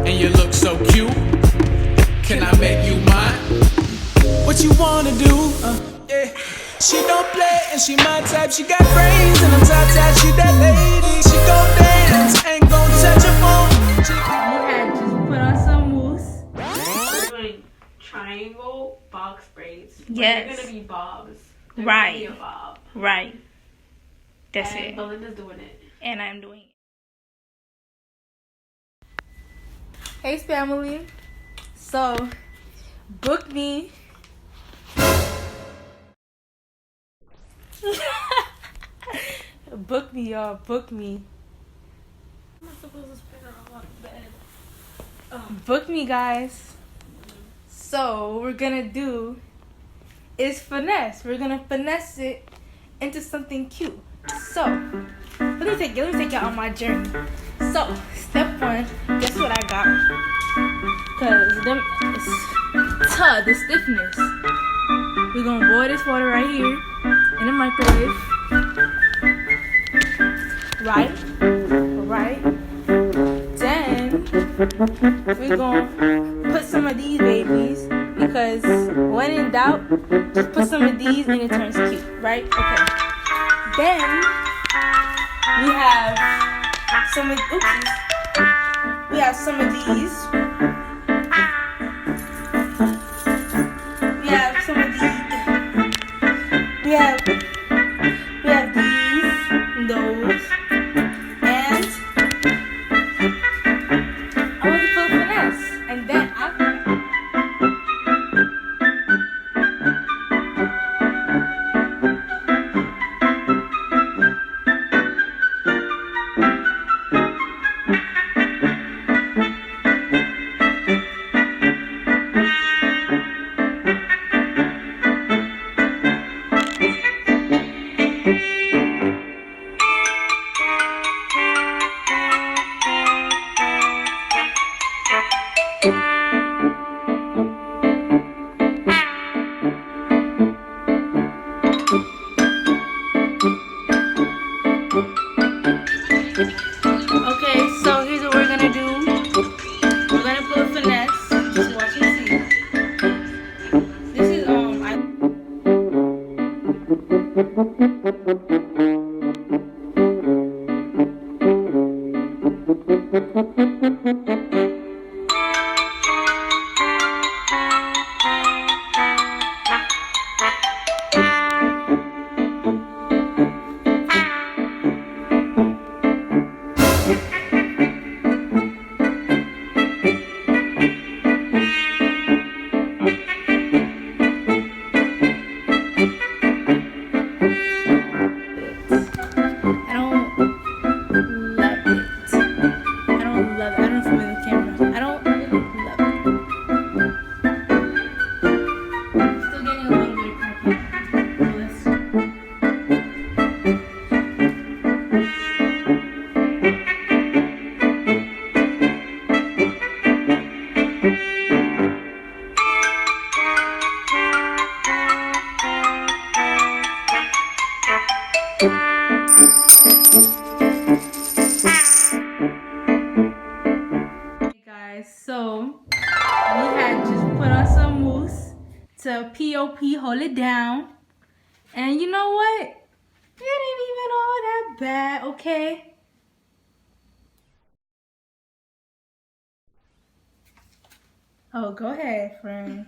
and you look so cute. Can I make you mine? What you wanna do? Yeah. She don't play and she my type. She got braids and I'm tight. She that lady. She gon' dance, ain't gon' touch her phone. We had just put on some mousse. We're doing triangle box braids. Yes. They're gonna be bobs. They're Right. Gonna be a bob. Right. That's And it. Belinda's doing it. And I'm doing it. Hey, family. So, book me. Book me, y'all. Book me. I'm not supposed to spin her on the bed. Book me, guys. So, what we're gonna do is finesse. We're gonna finesse it into something cute. So, let me take you on my journey. So, step one, guess what I got? Cause the stiffness. We're gonna boil this water right here in the microwave. Right. Then we're gonna put some of these babies because when in doubt, just put some of these and it turns cute, right? Okay. Then we have some of we have some of these. We have some of these. We have these, those, and I want to put finesse, and then after. Okay, so here's what we're gonna do. We're gonna put finesse. Just watch and see. This is So we had just put on some mousse to POP, hold it down. And you know what? It ain't even all that bad, okay? Oh, go ahead, friend.